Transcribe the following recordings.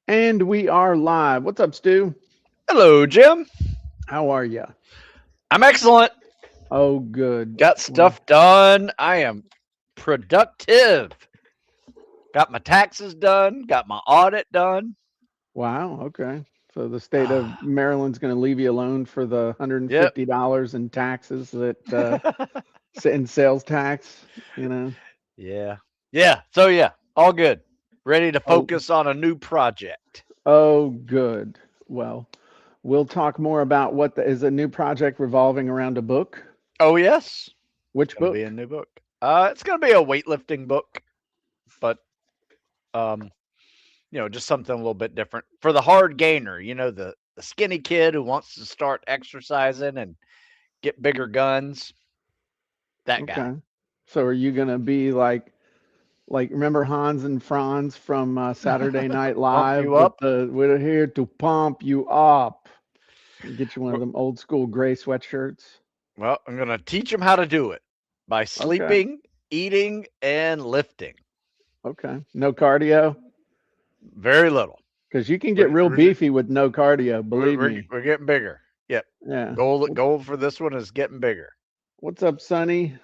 And we are live. What's up, Stu? Hello, Jim. How are you? I'm excellent. Oh, good. Got Well, stuff done. I am productive. Got my taxes done. Got my audit done. wow. Okay. So the state of Ah, Maryland's going to leave you alone for the yep. $150 in taxes that in sales tax. You know. Yeah. Yeah. So, yeah, all good. Ready to Oh, focus on a new project. oh, good. Well, we'll talk more about is a new project revolving around a book. Oh, yes. Which Going to be a book? new book. It's going to be a weightlifting book, but, um, just something a little bit different for the hard gainer, the skinny kid who wants to start exercising and get bigger guns. That guy. Okay. So are you going to be like remember Hans and Franz from Saturday Night Pump Live you with up. the "We're here to pump you up." Get you one of Well, them old school gray sweatshirts. I'm going to teach him how to do it by Okay, sleeping, eating, and lifting. okay. No cardio, Very little. because you can get We're, real we're, beefy with no cardio. Believe we're, me. we're getting bigger. Yep. Yeah. Goal for this one is getting bigger. What's up, Sonny?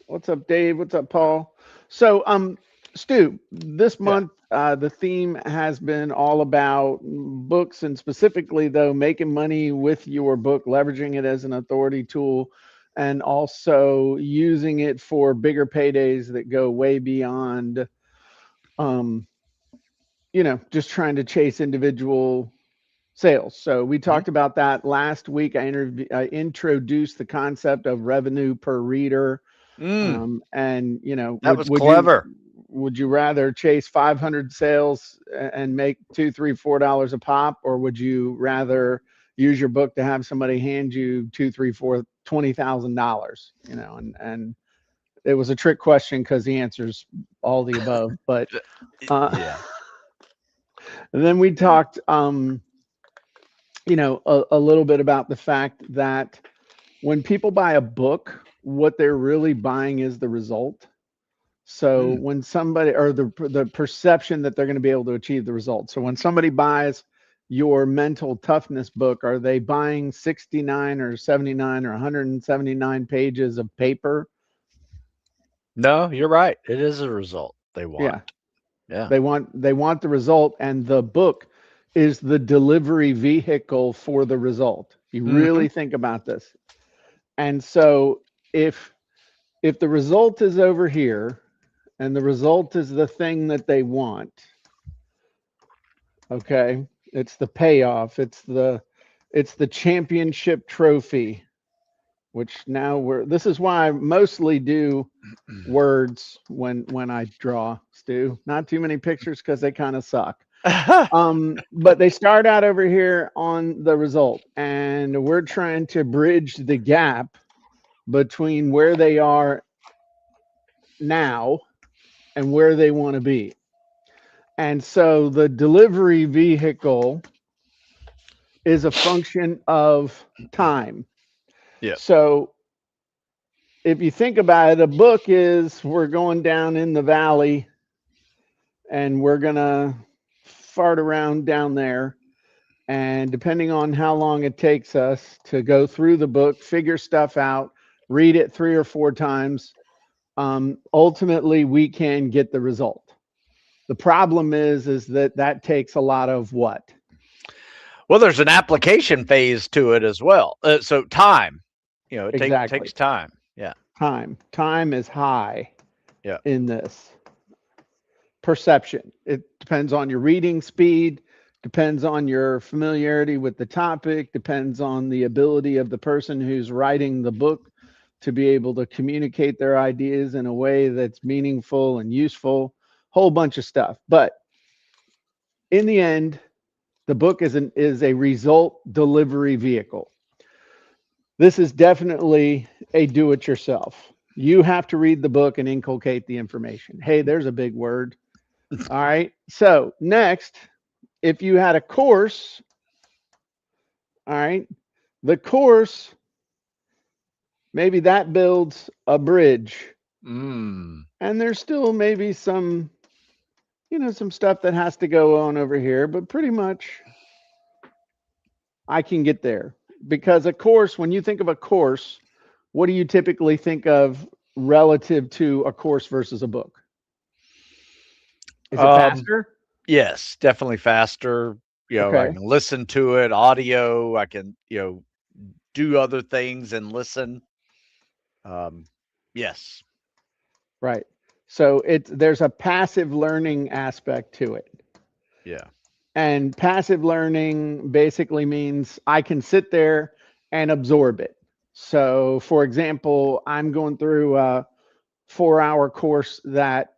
What's up, Dave? What's up, Paul? So, Stu, this Yeah. month the theme has been all about books, and specifically, though, making money with your book, leveraging it as an authority tool, and also using it for bigger paydays that go way beyond, um, just trying to chase individual sales. So we Hmm. talked about that last week. I introduced the concept of revenue per reader. Mm, And that was clever. would you rather chase 500 sales and make two, three, $4 a pop, or would you rather use your book to have somebody hand you two, three, four, $20,000? And it was a trick question because he answers all the above. But uh, Yeah. and then we talked, a little bit about the fact that when people buy a book, what they're really buying is the result. So Mm. when somebody, or the perception that they're going to be able to achieve the result. So when somebody buys your mental toughness book, are they buying 69 or 79 or 179 pages of paper? No, you're right. It is a result they Yeah, want. Yeah. they want the result, and the book is the delivery vehicle for the result. You Hmm. really think about this. And so if if the result is over here and the result is the thing that they want, okay, it's the payoff, it's the championship trophy, which now this is why I mostly do words when I draw, Stu. Not too many pictures because they kind of suck. But they start out over here on the result, and we're trying to bridge the gap between where they are now and where they want to be. And so the delivery vehicle is a function of time. Yeah. So if you think about it, a book is we're going down in the valley and we're going to fart around down there. And depending on how long it takes us to go through the book, figure stuff out, read it three or four times, ultimately we can get the result. The problem is that takes a lot of what? Well, there's an application phase to it as well. So time, it takes Exactly. time. Yeah. Time is high Yeah. in this. Perception. It depends on your reading speed, depends on your familiarity with the topic, depends on the ability of the person who's writing the book to be able to communicate their ideas in a way that's meaningful and useful, whole bunch of stuff. But in the end, the book is a result delivery vehicle. This is definitely a do it yourself. You have to read the book and inculcate the information. Hey, there's a big word. All right. So, next, if you had a course, all right, the course, maybe that builds a bridge. Mm. And there's still maybe some some stuff that has to go on over here, but pretty much I can get there. Because a course, when you think of a course, what do you typically think of relative to a course versus a book? Is it Um, faster? yes, definitely faster. I Okay, can listen to it, audio. I can, do other things and listen. Um, yes. right. So there's a passive learning aspect to it. Yeah. And passive learning basically means I can sit there and absorb it. So, for example, I'm going through a 4 hour course that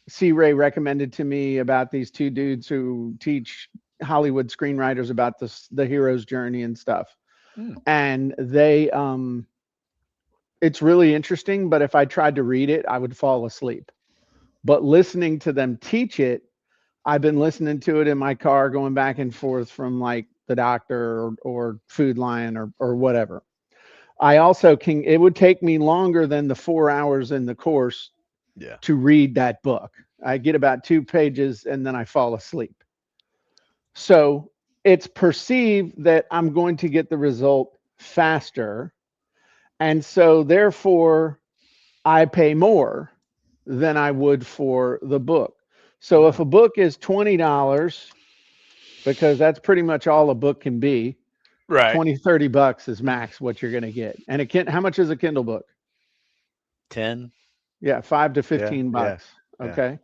C. Ray recommended to me about these two dudes who teach Hollywood screenwriters about the hero's journey and stuff. Mm, And it's really interesting, but if I tried to read it, I would fall asleep. But listening to them teach it, I've been listening to it in my car going back and forth from like the doctor or Food Lion or whatever. I also can, it would take me longer than the 4 hours in the course yeah. to read that book. I get about 2 pages and then I fall asleep. So it's perceived that I'm going to get the result faster. And so therefore, I pay more than I would for the book. So if Yeah. a book is $20, because that's pretty much all a book can be, Right. 20, $30 is max what you're going to get. And how much is a Kindle book? 10. Yeah, 5 to Yeah. 15 Yeah. bucks. Yeah. Okay.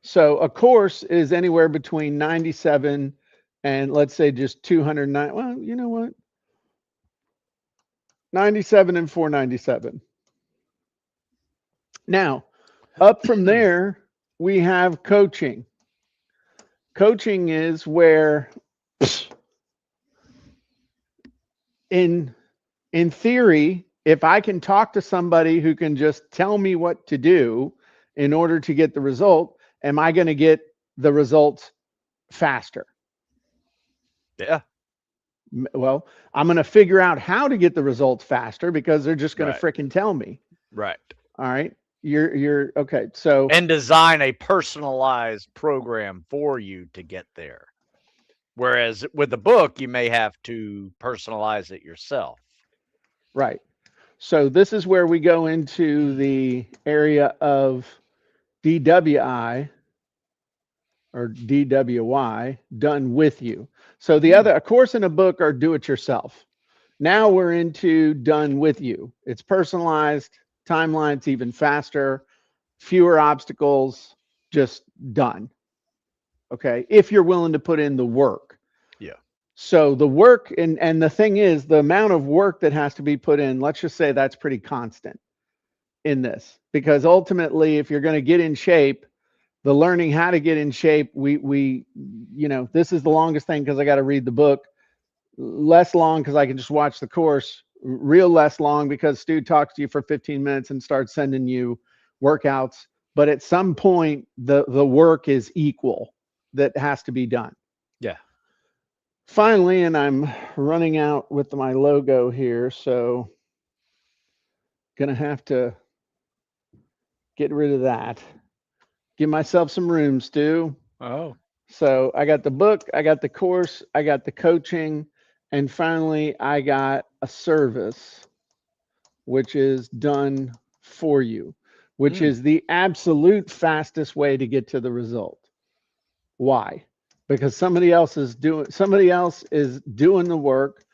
So a course is anywhere between 97 and let's say just 209. Well, you know what? 97 and 497. Now, up from there, we have coaching. Coaching is where in in theory, if I can talk to somebody who can just tell me what to do in order to get the result, am I going to get the results faster? Yeah. Well, I'm going to figure out how to get the results faster because they're just going to Right. fricking tell me. Right. All right. You're okay. So, And design a personalized program for you to get there. Whereas with the book, you may have to personalize it yourself. right. So, this is where we go into the area of DWI or DWY, done with you. So, the Mm, other, a course and a book are do it yourself. Now we're into done with you. It's personalized, timelines even faster, fewer obstacles, just done. Okay. If you're willing to put in the work. yeah. So the work and the thing is the amount of work that has to be put in, let's just say that's pretty constant in this. Because ultimately, if you're going to get in shape, the learning how to get in shape, we this is the longest thing because I got to read the book. Less long because I can just watch the course. Real less long because Stu talks to you for 15 minutes and starts sending you workouts. But at some point, the work is equal that has to be done. Yeah. Finally, and I'm running out with my logo here, so gonna have to get rid of that. Give myself some room, Stu. Oh. So I got the book, I got the course, I got the coaching, and finally I got a service which is done for you, which Mm, is the absolute fastest way to get to the result. Why? Because somebody else is doing the work.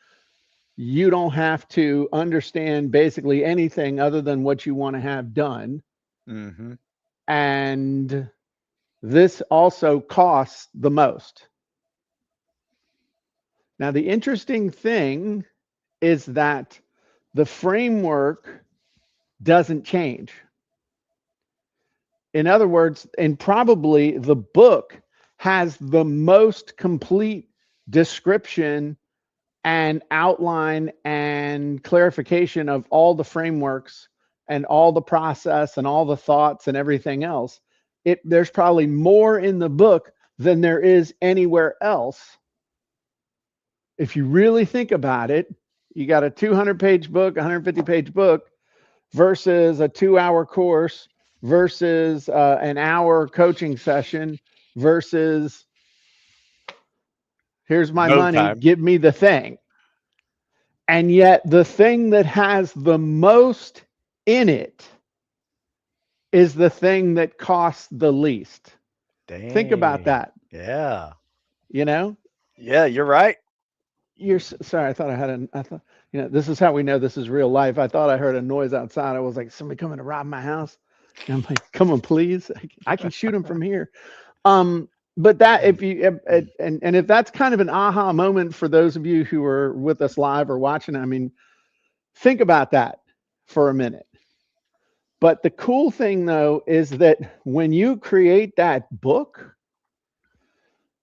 You don't have to understand basically anything other than what you want to have done. mm-hmm. And this also costs the most. Now, the interesting thing is that the framework doesn't change. In other words, and probably the book has the most complete description and outline and clarification of all the frameworks and all the process and all the thoughts and everything else. There's probably more in the book than there is anywhere else. If you really think about it, you got a 200-page book, 150-page book versus a 2 hour course versus an hour coaching session versus here's my No money, time. give me the thing. And yet the thing that has the most in it is the thing that costs the least. Think about Dang. that. Yeah. You know, Yeah, you're right. sorry. I thought I thought, this is how we know this is real life. I thought I heard a noise outside. I was like, somebody coming to rob my house. And I'm like, come on, please. I can shoot them from here. But that if you and if that's kind of an aha moment for those of you who are with us live or watching, I mean, think about that for a minute. But the cool thing though is that when you create that book,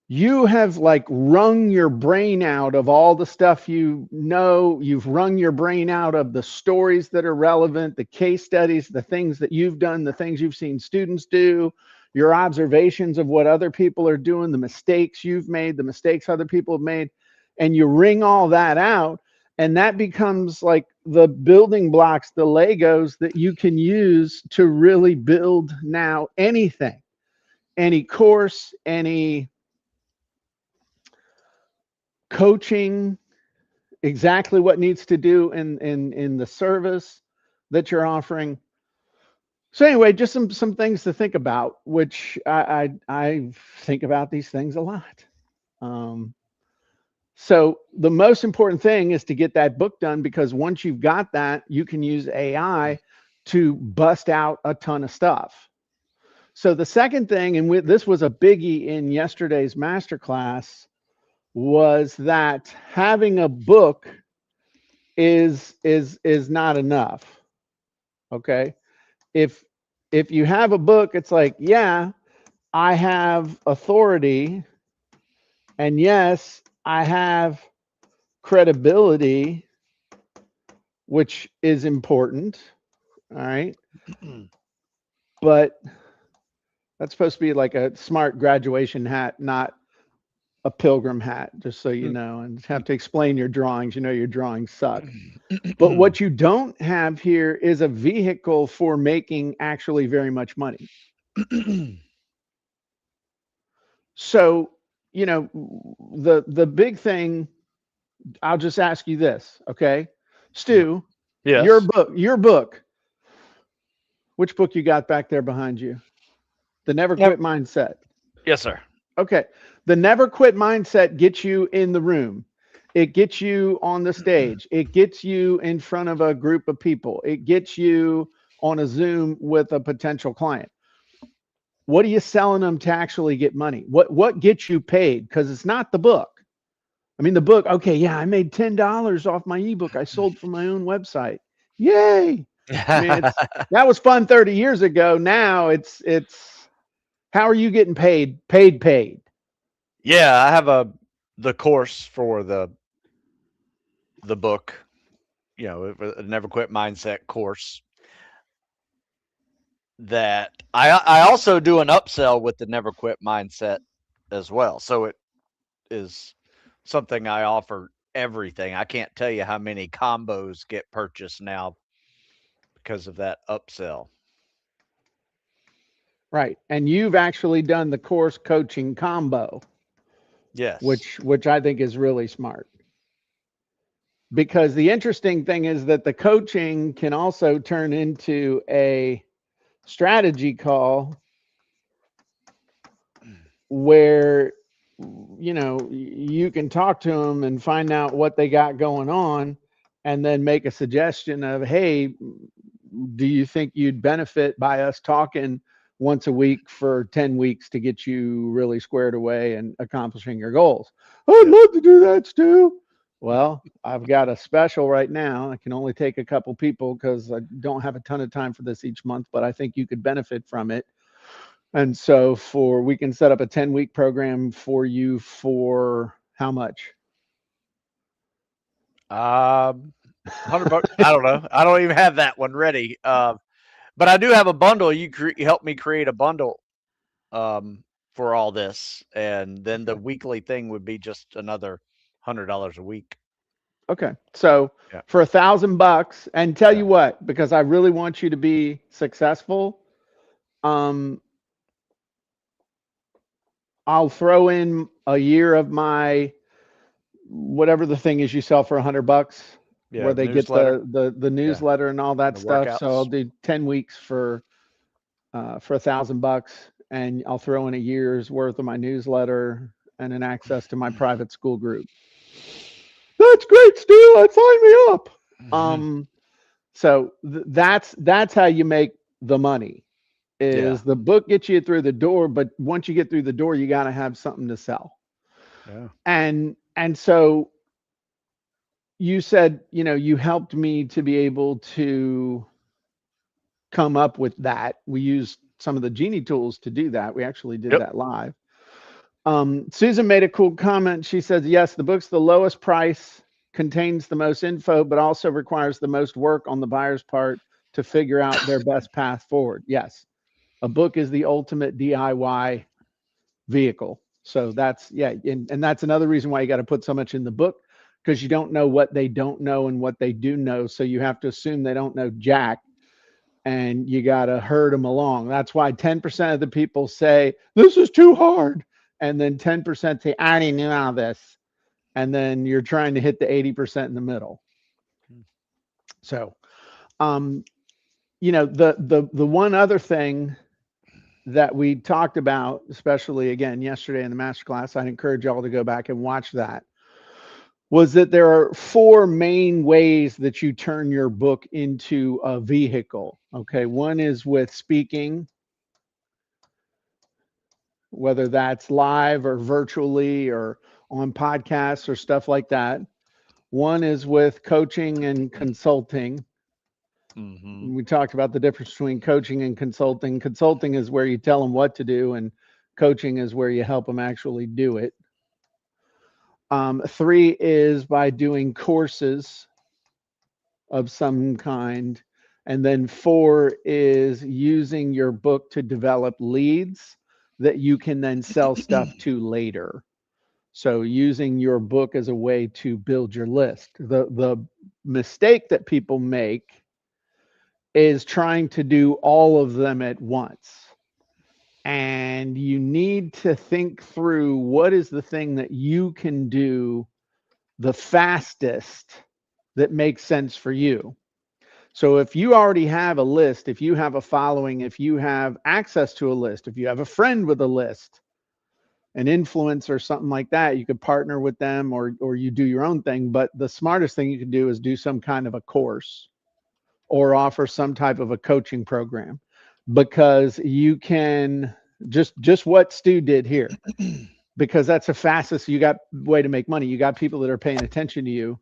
you have like wrung your brain out of all the stuff you've wrung your brain out of the stories that are relevant, the case studies, the things that you've done, the things you've seen students do, your observations of what other people are doing, the mistakes you've made, the mistakes other people have made, and you wring all that out, and that becomes like the building blocks, the Legos that you can use to really build now anything, any course, any coaching, exactly what needs to do in the service that you're offering. So anyway, just some things to think about, which I think about these things a lot. Um, so the most important thing is to get that book done, because once you've got that, you can use AI to bust out a ton of stuff. So the second thing, and this was a biggie in yesterday's masterclass, was that having a book is not enough. Okay. If if you have a book, it's like, yeah, I have authority, and yes, I have credibility, which is important. All right. But that's supposed to be like a smart graduation hat, not a pilgrim hat, just so you know, and have to explain your drawings. Your drawings suck. But what you don't have here is a vehicle for making actually very much money. So, the big thing, I'll just ask you this, okay? Stu, Yes. your book, which book you got back there behind you? The Never Yep. Quit Mindset. Yes, sir. Okay. The Never Quit Mindset gets you in the room. It gets you on the stage. It gets you in front of a group of people. It gets you on a Zoom with a potential client. What are you selling them to actually get money? What gets you paid? Because it's not the book. I mean, the book, okay, yeah, I made $10 off my ebook I sold from my own website. Yay. I mean, that was fun 30 years ago. Now it's how are you getting paid? Paid. Yeah, I have the course for the book, a Never Quit Mindset course that I also do an upsell with the Never Quit Mindset as well. So it is something I offer everything. I can't tell you how many combos get purchased now because of that upsell. Right. And you've actually done the course coaching combo, Yes. which I think is really smart. Because the interesting thing is that the coaching can also turn into a strategy call where you can talk to them and find out what they got going on, and then make a suggestion of, hey, do you think you'd benefit by us talking once a week for 10 weeks to get you really squared away and accomplishing your goals? I'd Yep. love to do that, Stu. Well, I've got a special right now. I can only take a couple people because I don't have a ton of time for this each month, but I think you could benefit from it. And so we can set up a 10-week program for you for how much? 100 bucks. I don't know. I don't even have that one ready. But I do have a bundle. You helped me create a bundle um, for all this, and then the Okay. weekly thing would be just another $100 a week. Okay. So Yeah. for $1,000, and tell Yeah. you what, because I really want you to be successful, um, I'll throw in a year of my whatever the thing is you sell for $100, Yeah, where they get newsletter. the Yeah, newsletter and all and that the stuff. So I'll workouts. do 10 weeks for $1,000, and I'll throw in a year's worth of my newsletter and an access to my private school group. That's great, Stu. Sign me up. Hmm. So that's how you make the money. Yeah, Is the book gets you through the door, but once you get through the door, you got to have something to sell. yeah, And so you said, you helped me to be able to come up with that. We used some of the Genie tools to do that. We actually did yep. that live. Susan made a cool comment. She says, yes, the book's the lowest price, contains the most info, but also requires the most work on the buyer's part to figure out their best path forward. Yes, a book is the ultimate DIY vehicle. So that's, yeah. And that's another reason why you got to put so much in the book, because you don't know what they don't know and what they do know. So you have to assume they don't know jack, and you got to herd them along. That's why 10% of the people say, this is too hard. And then 10% say, I already knew all this. And then you're trying to hit the 80% in the middle. So, um, the one other thing that we talked about, especially again yesterday in the masterclass, I'd encourage y'all to go back and watch that, was that there are four main ways that you turn your book into a vehicle. Okay. One is with speaking, whether that's live or virtually or on podcasts or stuff like that. One is with coaching and consulting. Hmm. We talked about the difference between coaching and consulting. Consulting is where you tell them what to do, and coaching is where you help them actually do it. Three is by doing courses of some kind. And then four is using your book to develop leads that you can then sell stuff to later. So using your book as a way to build your list. The mistake that people make is trying to do all of them at once. And you need to think through what is the thing that you can do the fastest that makes sense for you. So if you already have a list, if you have a following, if you have access to a list, if you have a friend with a list, an influencer or something like that, you could partner with them, or you do your own thing. But the smartest thing you can do is do some kind of a course or offer some type of a coaching program, because you can just what Stu did here, because that's the fastest you got way to make money. You got people that are paying attention to you.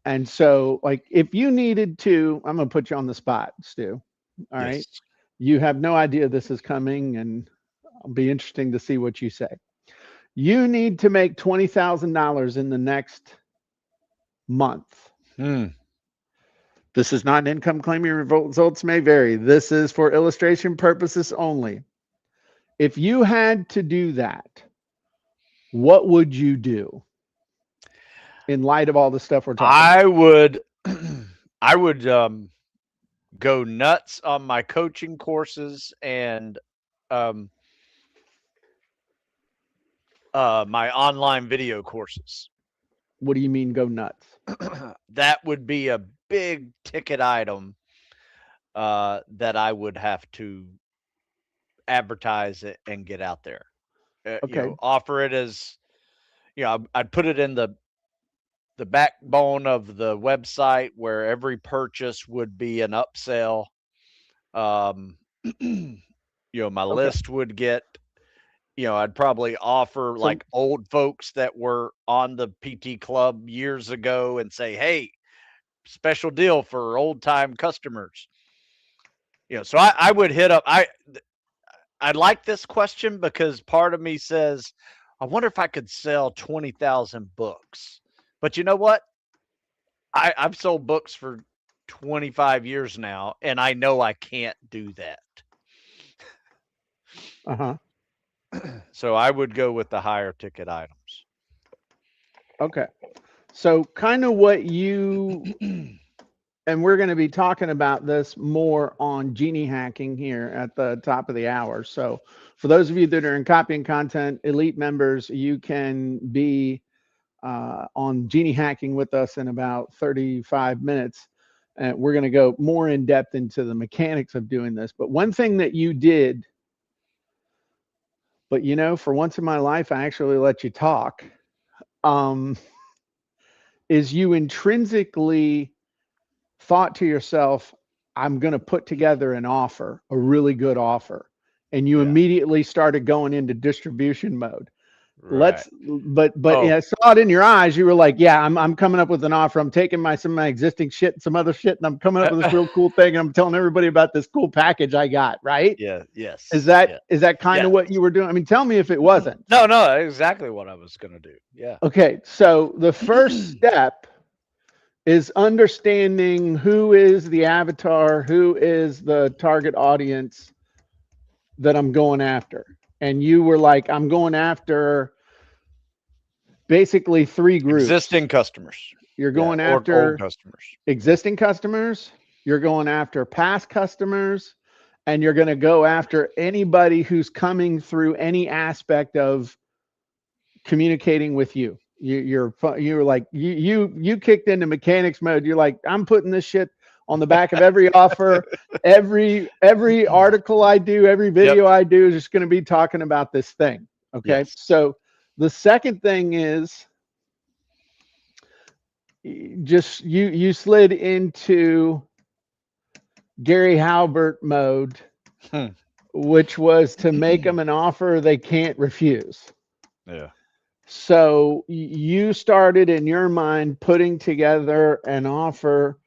And so, like, if you needed to, I'm going to put you on the spot, Stu. All right. Yes. You have no idea this is coming, and it'll be interesting to see what you say. You need to make $20,000 in the next month. Hmm. This is not an income claim. Your results may vary. This is for illustration purposes only. If you had to do that, what would you do in light of all the stuff we're talking about? I would, I would go nuts on my coaching courses and um, my online video courses. What do you mean go nuts? That would be a big ticket item that I would have to advertise it and get out there. Okay. Offer it as I'd put it in the backbone of the website where every purchase would be an upsell. Um, my Okay. list would get, I'd probably offer So like old folks that were on the PT club years ago and say, hey, special deal for old time customers. So I would hit up. I like this question because part of me says, I wonder if I could sell 20,000 books. But you know what? I've sold books for 25 years now, and I know I can't do that. uh-huh. So I would go with the higher ticket items. Okay. So kind of what you, and we're going to be talking about this more on genie hacking here at the top of the hour. So for those of you that are in Copy and Content Elite members, you can be on Genie Hacking with us in about 35 minutes. And we're going to go more in depth into the mechanics of doing this. But one thing that you did, but you know, for once in my life, I actually let you talk, um, is you intrinsically thought to yourself, I'm going to put together an offer, a really good offer. And you Yeah. immediately started going into distribution mode. Right. But Oh, I saw it in your eyes. You were like, yeah, I'm coming up with an offer. I'm taking some of my existing shit and some other shit, and I'm coming up with this real cool thing. And I'm telling everybody about this cool package I got, right? yeah. Is Yes. that Yeah. is that kind Yeah. of what you were doing? I mean, tell me if it wasn't. No, no, exactly what I was gonna do. Yeah. Okay, so the first step is understanding who is the avatar, who is the target audience that I'm going after. And you were like, I'm going after basically three groups. Existing customers. You're Yeah. going Or old after customers. existing customers, you're going after past customers, and you're going to go after anybody who's coming through any aspect of communicating with you. You're like you kicked into mechanics mode. You're like, I'm putting this shit on the back of every offer, every article I do, every Yep. video I do is just going to be talking about this thing. Okay, Yes. so the second thing is just you slid into Gary Halbert mode, Hmm. which was to make them an offer they can't refuse. Yeah. So you started in your mind putting together an offer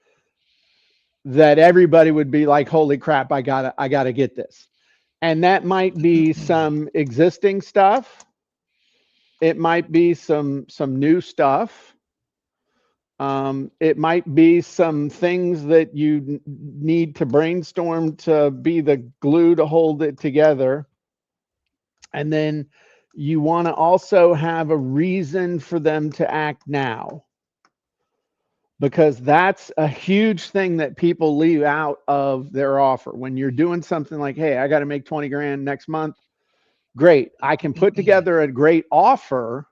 that everybody would be like, holy crap, I gotta get this. And that might be some existing stuff. It might be some new stuff. It might be some things that you need to brainstorm to be the glue to hold it together. And then you want to also have a reason for them to act now, because that's a huge thing that people leave out of their offer. When you're doing something like, hey, I got to make 20 grand next month, great. I can put together a great offer,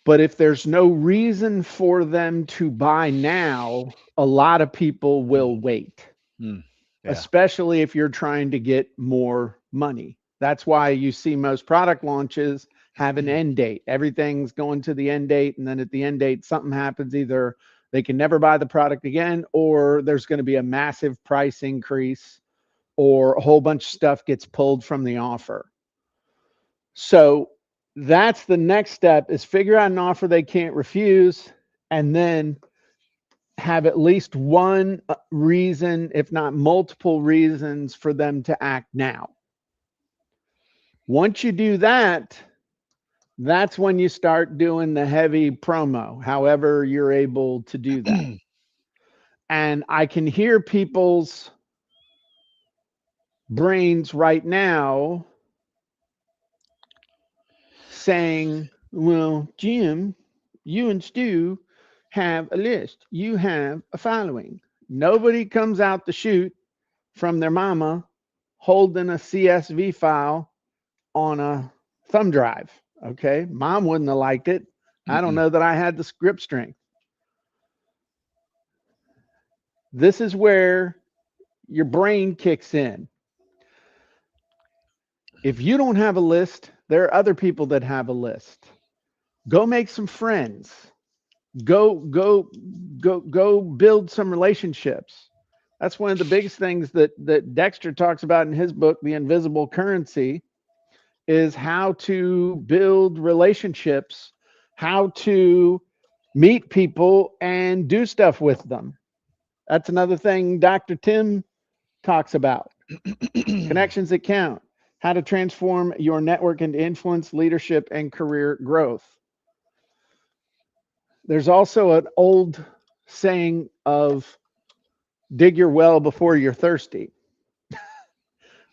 but if there's no reason for them to buy now, a lot of people will wait, Hmm. Yeah. especially if you're trying to get more money. That's why you see most product launches have an end date. Everything's going to the end date. And then at the end date, something happens. Either they can never buy the product again, or there's going to be a massive price increase, or a whole bunch of stuff gets pulled from the offer. So that's the next step, is figure out an offer they can't refuse, and then have at least one reason, if not multiple reasons, for them to act now. Once you do that, that's when you start doing the heavy promo, however you're able to do that. And I can hear people's brains right now saying, well, Jim, you and Stu have a list, you have a following. Nobody comes out the chute from their mama holding a CSV file on a thumb drive. Okay. Mom wouldn't have liked it. I don't know that I had the script strength. This is where your brain kicks in. If you don't have a list, there are other people that have a list. Go make some friends. Go build some relationships. That's one of the biggest things that Dexter talks about in his book, The Invisible Currency, is how to build relationships, how to meet people and do stuff with them. That's another thing Dr. Tim talks about. Connections that count, how to transform your network into influence, leadership, and career growth. There's also an old saying of dig your well before you're thirsty,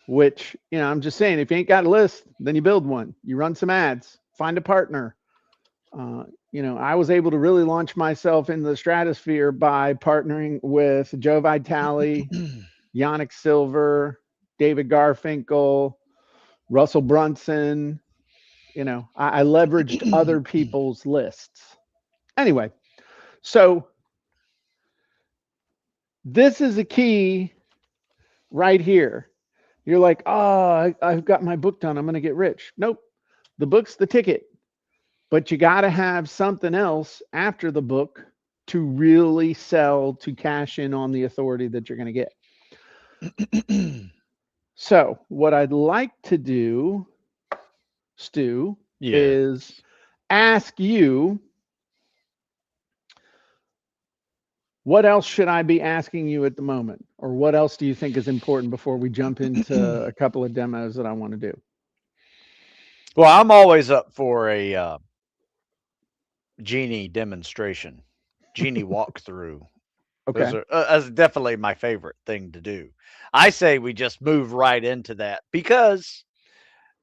which, I'm just saying, if you ain't got a list, then you build one. You run some ads, find a partner. I was able to really launch myself into the stratosphere by partnering with Joe Vitale, Yannick Silver, David Garfinkel, Russell Brunson. I leveraged other people's lists. Anyway, so this is a key right here. You're like, oh, I've got my book done. I'm going to get rich. Nope. The book's the ticket, but you got to have something else after the book to really sell, to cash in on the authority that you're going to get. So what I'd like to do, Stu, Yeah. is ask you, what else should I be asking you at the moment? Or what else do you think is important before we jump into a couple of demos that I want to do? Well, I'm always up for a genie demonstration, genie walkthrough. Those Okay. are that's definitely my favorite thing to do. I say we just move right into that because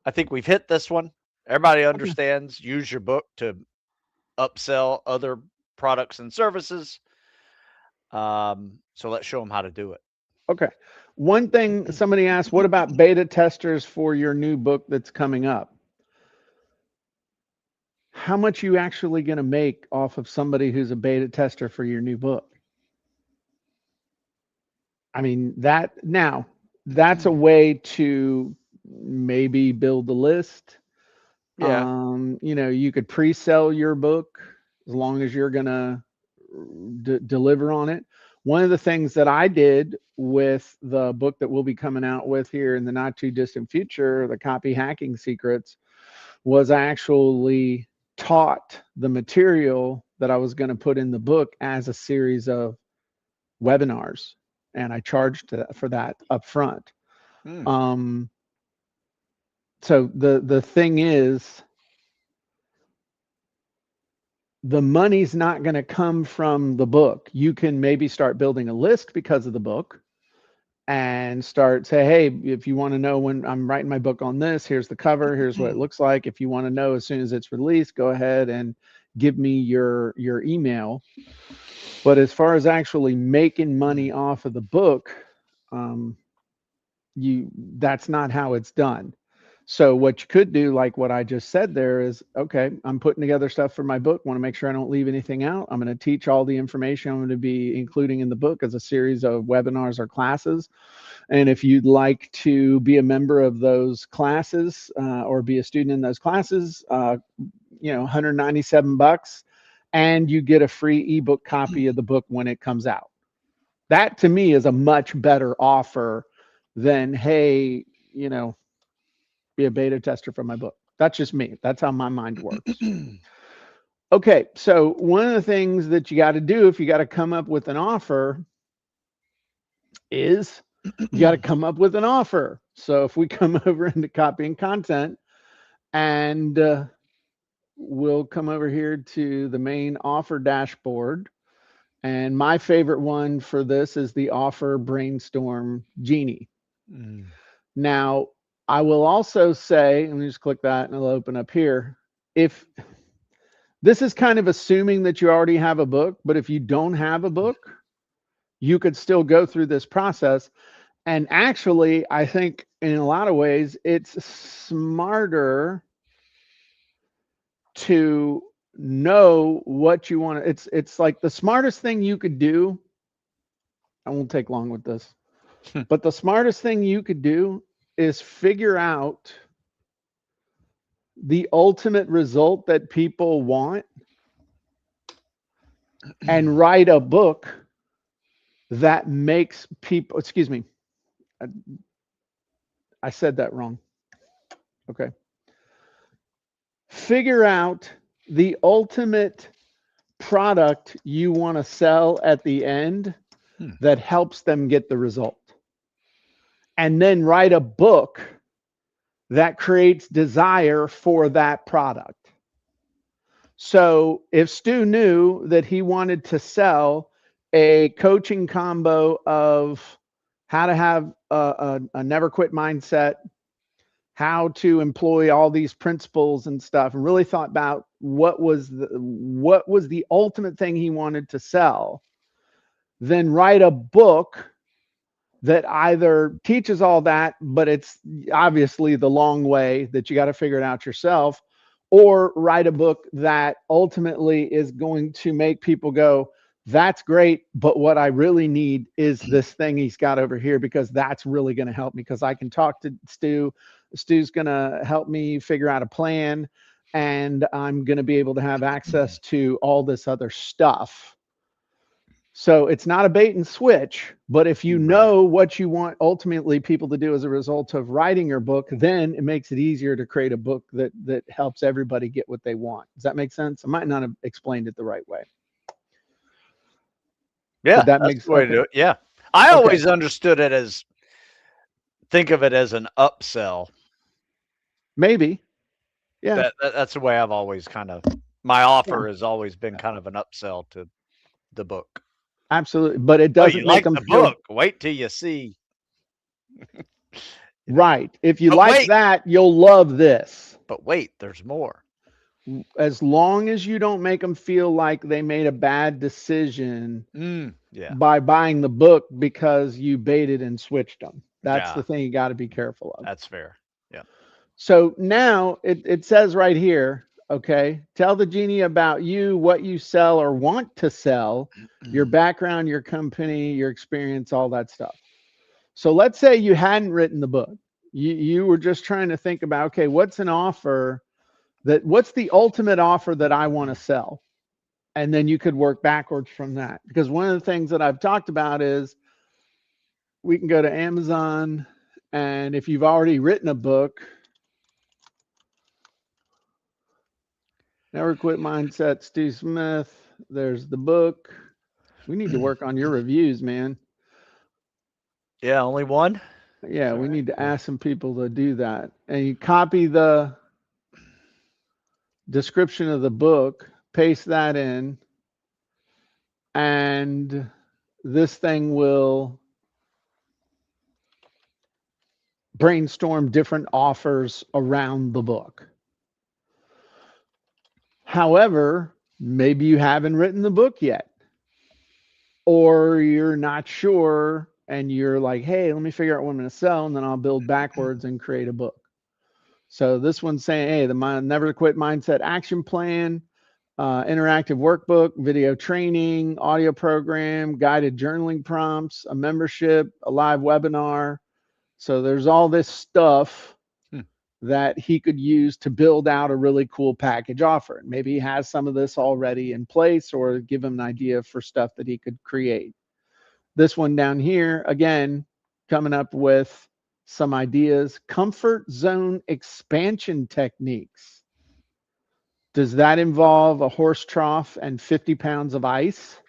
I think we've hit this one. Everybody Okay. understands. Use your book to upsell other products and services. So let's show them how to do it. Okay. One thing somebody asked, what about beta testers for your new book that's coming up? How much you actually going to make off of somebody who's a beta tester for your new book? I mean, that's a way to maybe build a list. Yeah. You could pre-sell your book as long as you're going to deliver on it. One of the things that I did with the book that we'll be coming out with here in the not too distant future, the Copy Hacking Secrets, was I actually taught the material that I was going to put in the book as a series of webinars, and I charged for that up front. Mm. So the thing is, the money's not going to come from the book. You can maybe start building a list because of the book and start say, hey, if you want to know when I'm writing my book on this, here's the cover, here's what it looks like. If you want to know as soon as it's released, go ahead and give me your email. But as far as actually making money off of the book, um, that's not how it's done. So what you could do, like what I just said there, is okay, I'm putting together stuff for my book, want to make sure I don't leave anything out. I'm going to teach all the information I'm going to be including in the book as a series of webinars or classes. And if you'd like to be a member of those classes or be a student in those classes, $197, and you get a free ebook copy of the book when it comes out. That to me is a much better offer than, hey, be a beta tester for my book. That's just me. That's how my mind works. Okay, so one of the things that you got to do if you got to come up with an offer is you got to come up with an offer. So if we come over into copy and content, and we'll come over here to the main offer dashboard. And my favorite one for this is the offer brainstorm genie. Now, I will also say, let me just click that and it'll open up here. If this is kind of assuming that you already have a book, but if you don't have a book, you could still go through this process. And actually, I think in a lot of ways, it's smarter to know what you want to. It's like the smartest thing you could do. I won't take long with this, but the smartest thing you could do is figure out the ultimate result that people want and write a book that makes people, excuse me, I said that wrong. Okay. Figure out the ultimate product you want to sell at the end that helps them get the result. And then write a book that creates desire for that product. So if Stu knew that he wanted to sell a coaching combo of how to have a never quit mindset, how to employ all these principles and stuff, and really thought about what was the ultimate thing he wanted to sell, then write a book that either teaches all that, but it's obviously the long way that you got to figure it out yourself, or write a book that ultimately is going to make people go, that's great, but what I really need is this thing he's got over here, because that's really going to help me, because I can talk to Stu. Stu's going to help me figure out a plan, and I'm going to be able to have access to all this other stuff. So it's not a bait and switch, but if you Right. know what you want ultimately people to do as a result of writing your book, then it makes it easier to create a book that helps everybody get what they want. Does that make sense? I might not have explained it the right way. Did Yeah, that that's make the way to okay? do it. Yeah. I Okay. always understood it as think of it as an upsell. Maybe. Yeah. That's the way I've always kind of my Yeah. offer has always been kind of an upsell to the book. Absolutely. But it Oh, you doesn't make like them the feel book? Wait till you see, you know. right. If you But like wait, that, you'll love this. but wait, there's more. As long as you don't make them feel like they made a bad decision Yeah, by buying the book because you baited and switched them. That's yeah, the thing you got to be careful of. that's fair. Yeah. So now it says right here, okay, tell the genie about you, what you sell or want to sell, your background, your company, your experience, all that stuff. So let's say you hadn't written the book. You were just trying to think about, okay, what's an offer what's the ultimate offer that I want to sell? And then you could work backwards from that. Because one of the things that I've talked about is we can go to Amazon, and if you've already written a book, Never Quit Mindset, Stu Smith, there's the book. We need to work on your reviews, man. Yeah, only one? Yeah, All we right. need to ask some people to do that. And you copy the description of the book, paste that in, and this thing will brainstorm different offers around the book. However, maybe you haven't written the book yet, or you're not sure and you're like, hey, let me figure out what I'm going to sell, and then I'll build backwards and create a book. So this one's saying, hey, the Never Quit Mindset Action Plan, interactive workbook, video training, audio program, guided journaling prompts, a membership, a live webinar. So there's all this stuff Hmm. that he could use to build out a really cool package offer. Maybe he has some of this already in place, or give him an idea for stuff that he could create. This one down here, again, coming up with some ideas. Comfort zone expansion techniques. Does that involve a horse trough and 50 pounds of ice?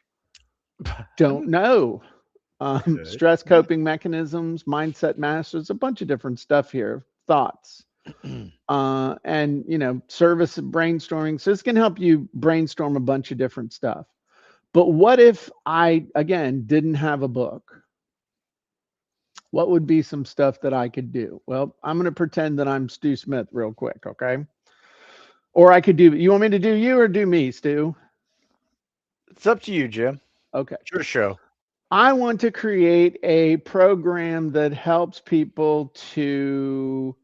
Don't know. Okay. Stress coping mechanisms, mindset masters, a bunch of different stuff here. Thoughts. And service brainstorming. So this can help you brainstorm a bunch of different stuff. But what if I, again, didn't have a book? What would be some stuff that I could do? Well, I'm going to pretend that I'm Stu Smith real quick, okay? Or I could do, you want me to do you or do me, Stu? It's up to you, Jim. Okay. It's your show. I want to create a program that helps people to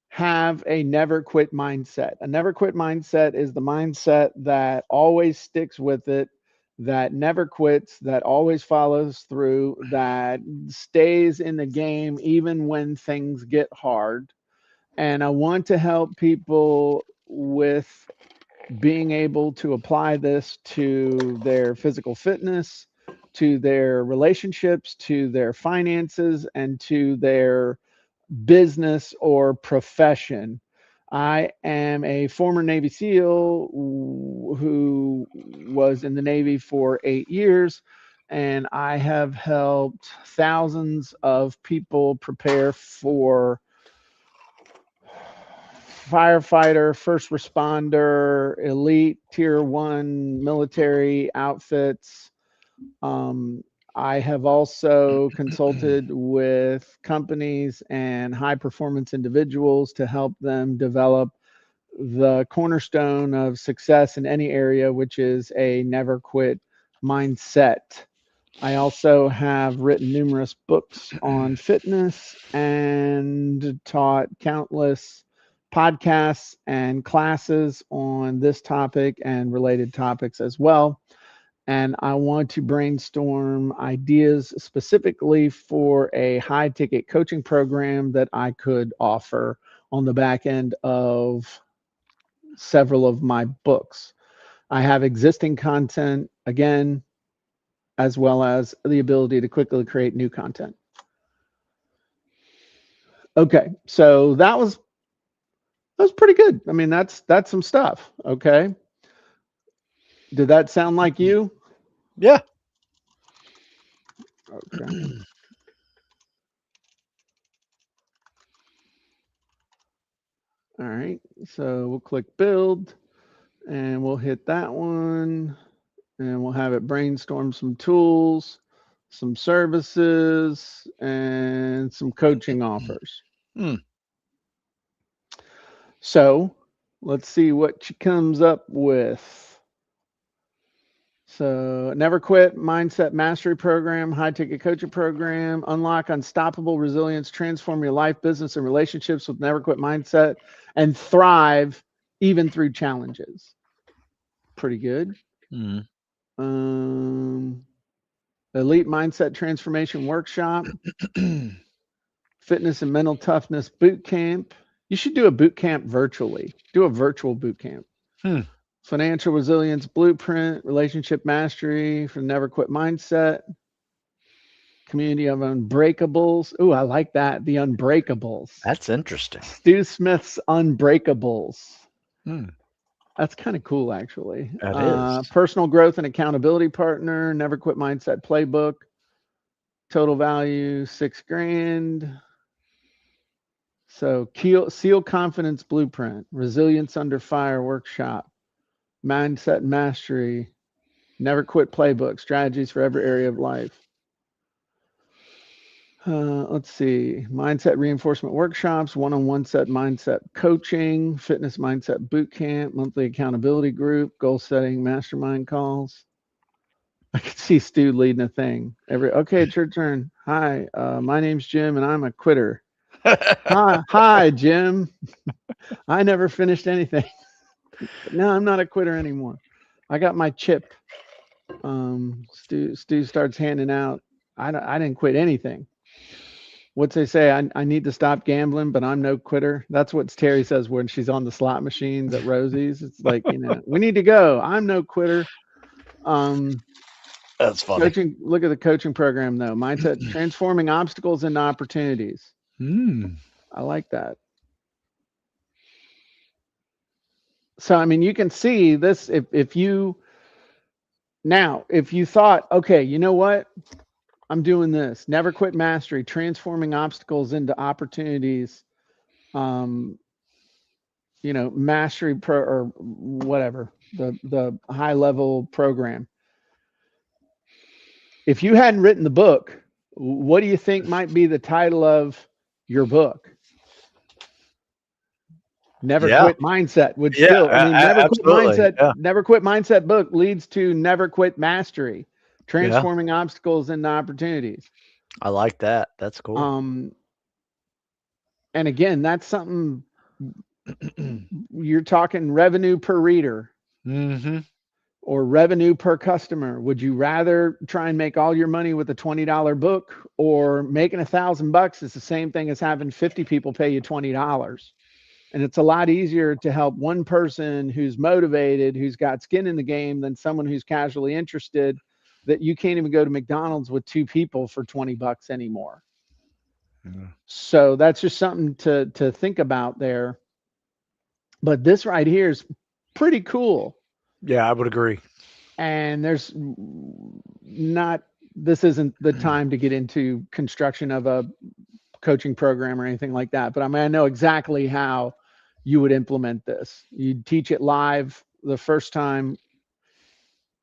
have a never quit mindset. A never quit mindset is the mindset that always sticks with it, that never quits, that always follows through, that stays in the game even when things get hard. And I want to help people with being able to apply this to their physical fitness, to their relationships, to their finances, and to their business or profession. I am a former Navy SEAL who was in the Navy for 8 years, and I have helped thousands of people prepare for firefighter, first responder, elite tier one military outfits. Um, I have also consulted with companies and high performance individuals to help them develop the cornerstone of success in any area, which is a never quit mindset. I also have written numerous books on fitness and taught countless podcasts and classes on this topic and related topics as well. And I want to brainstorm ideas specifically for a high ticket coaching program that I could offer on the back end of several of my books. I have existing content, again, as well as the ability to quickly create new content. Okay, so that was pretty good. I mean, that's some stuff. Okay, did that sound like you? Yeah. Okay, all right. So we'll click build, and we'll hit that one, and we'll have it brainstorm some tools, some services, and some coaching offers. Hmm. So let's see what she comes up with. So, Never Quit Mindset Mastery Program, High Ticket Coaching Program, Unlock Unstoppable Resilience, Transform Your Life, Business, and Relationships with Never Quit Mindset, and Thrive even through challenges. Pretty good. Hmm. Um, Elite Mindset Transformation Workshop, Fitness and Mental Toughness Boot Camp. You should do a boot camp virtually. Do a virtual boot camp. Hmm. Financial Resilience Blueprint, Relationship Mastery for Never Quit Mindset, Community of Unbreakables. Ooh, I like that. The Unbreakables. That's interesting. Stu Smith's Unbreakables. Hmm. That's kind of cool, actually. That is. Personal Growth and Accountability Partner, Never Quit Mindset Playbook. Total value 6 grand. So, Seal Confidence Blueprint, Resilience Under Fire Workshop, Mindset Mastery, Never Quit Playbook, Strategies for Every Area of Life. Let's see. Mindset reinforcement workshops, one-on-one set mindset coaching, fitness mindset boot camp, monthly accountability group, goal setting mastermind calls. I can see Stu leading a thing. Okay, it's your turn. Hi, my name's Jim, and I'm a quitter. Hi, Jim. I never finished anything, but no, I'm not a quitter anymore. I got my chip. Stu starts handing out. I didn't quit anything. What's they say? I need to stop gambling, but I'm no quitter. That's what Terry says when she's on the slot machines at Rosie's. It's like, we need to go. I'm no quitter. Um, That's funny. Coaching. Look at the coaching program though. Mindset transforming obstacles into opportunities. Hmm. I like that. So I mean, you can see this if you now if you thought, okay, you know what? I'm doing this. Never quit mastery, transforming obstacles into opportunities. Um, mastery pro or whatever, the high level program. If you hadn't written the book, what do you think might be the title of your book? Never Yeah. Quit Mindset would Yeah. still, I mean, Absolutely. Yeah. Never Quit Mindset book leads to Never Quit Mastery, Yeah. transforming obstacles into opportunities. I like that. That's cool. Um, and again, that's something you're talking revenue per reader Hmm. or revenue per customer. Would you rather try and make all your money with a $20 book, or making $1,000 is the same thing as having 50 people pay you $20? And it's a lot easier to help one person who's motivated, who's got skin in the game, than someone who's casually interested that you can't even go to McDonald's with 2 people for $20 anymore. Yeah. So that's just something to think about there. But this right here is pretty cool. Yeah, I would agree. And there's not, this isn't the time to get into construction of a coaching program or anything like that. But I mean, I know exactly how you would implement this. You'd teach it live the first time.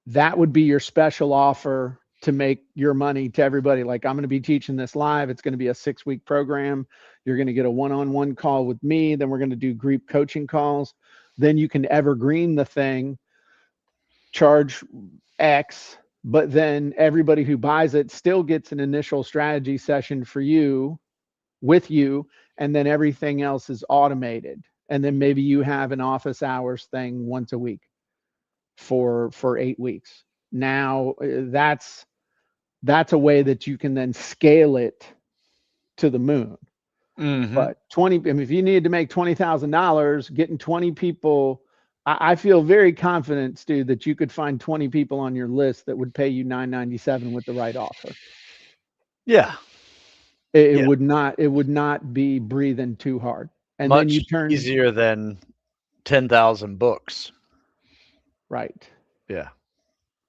That would be your special offer to make your money to everybody. Like, I'm going to be teaching this live. It's going to be a 6-week program. You're going to get a one-on-one call with me. Then we're going to do group coaching calls. Then you can evergreen the thing, charge X, but then everybody who buys it still gets an initial strategy session for you with you, and then everything else is automated. And then maybe you have an office hours thing once a week for 8 weeks. Now that's a way that you can then scale it to the moon. Mm-hmm. But 20, I mean, if you needed to make $20,000, getting 20 people, I feel very confident, Stu, that you could find 20 people on your list that would pay you $9.97 with the right offer. Yeah. It Yeah. would not be breathing too hard. And then Much you turn easier than 10,000 books. right. Yeah.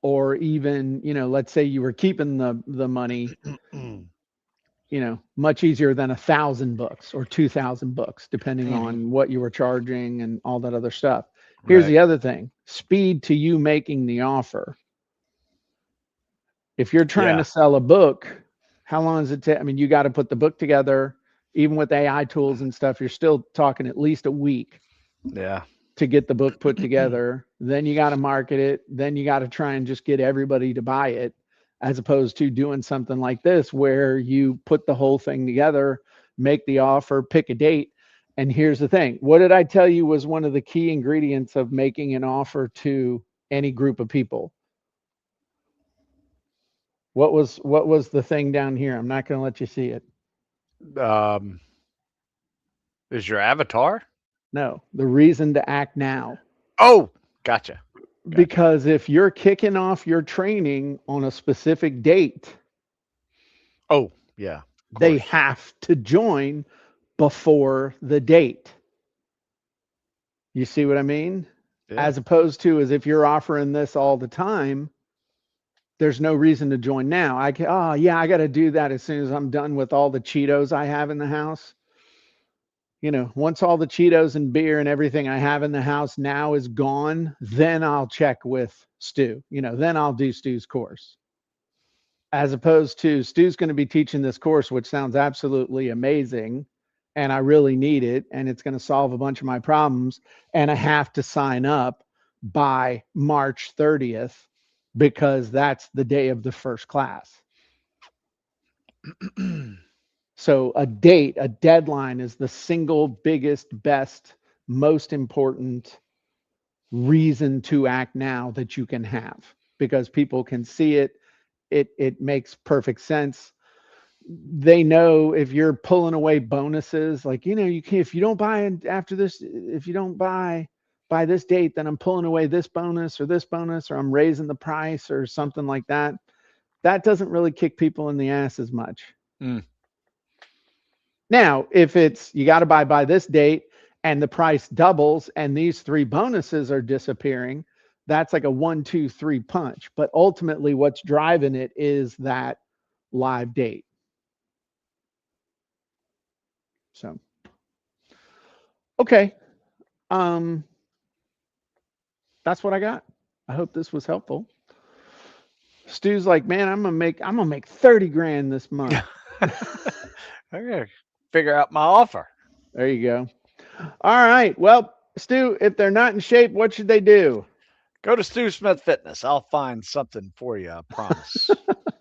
Or even, let's say you were keeping the money, much easier than 1,000 books or 2,000 books, depending Mhm. on what you were charging and all that other stuff. Here's Right. the other thing: speed to you making the offer. If you're trying Yeah. to sell a book, how long does it take? I mean, you got to put the book together. Even with AI tools and stuff, you're still talking at least a week Yeah. to get the book put together. Then you got to market it. Then you got to try and just get everybody to buy it, as opposed to doing something like this where you put the whole thing together, make the offer, pick a date. And here's the thing: what did I tell you was one of the key ingredients of making an offer to any group of people? What was the thing down here? I'm not going to let you see it. Um, is your avatar? No, the reason to act now. Oh, gotcha. Gotcha. Because if you're kicking off your training on a specific date, Oh, yeah. Of they course. have to join before the date. You see what I mean? Yeah. As opposed to as if you're offering this all the time, there's no reason to join now. Oh yeah, I got to do that as soon as I'm done with all the Cheetos I have in the house. Once all the Cheetos and beer and everything I have in the house now is gone, then I'll check with Stu. Then I'll do Stu's course. As opposed to Stu's going to be teaching this course, which sounds absolutely amazing. And I really need it. And it's going to solve a bunch of my problems. And I have to sign up by March 30th because that's the day of the first class. So a deadline is the single biggest, best, most important reason to act now that you can have, because people can see it. It makes perfect sense. They know if you're pulling away bonuses, like, you can, if you don't buy after this, if you don't buy by this date, then I'm pulling away this bonus or this bonus, or I'm raising the price or something like that. That doesn't really kick people in the ass as much. Mm. Now, if it's you got to buy by this date and the price doubles and these three bonuses are disappearing, that's like a 1, 2, 3 punch. But ultimately, what's driving it is that live date. So, okay. Um, that's what I got. I hope this was helpful. Stu's like, man, I'm gonna make 30 grand this month. I gotta figure out my offer. There you go. All right. Well, Stu, if they're not in shape, what should they do? Go to Stu Smith Fitness. I'll find something for you, I promise.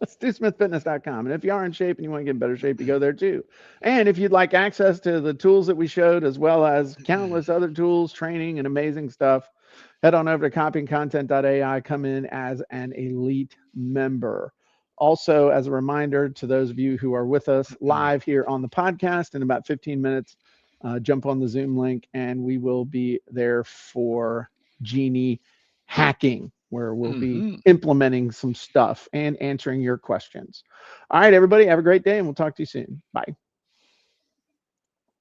StuSmithFitness.com. And if you are in shape and you want to get in better shape, you go there too. And if you'd like access to the tools that we showed, as well as countless other tools, training, and amazing stuff, head on over to CopyandContent.AI. Come in as an elite member. Also, as a reminder to those of you who are with us live here on the podcast in about 15 minutes, jump on the Zoom link and we will be there for Genie hacking, where we'll be Mm-hmm. implementing some stuff and answering your questions. All right, everybody, have a great day and we'll talk to you soon. Bye.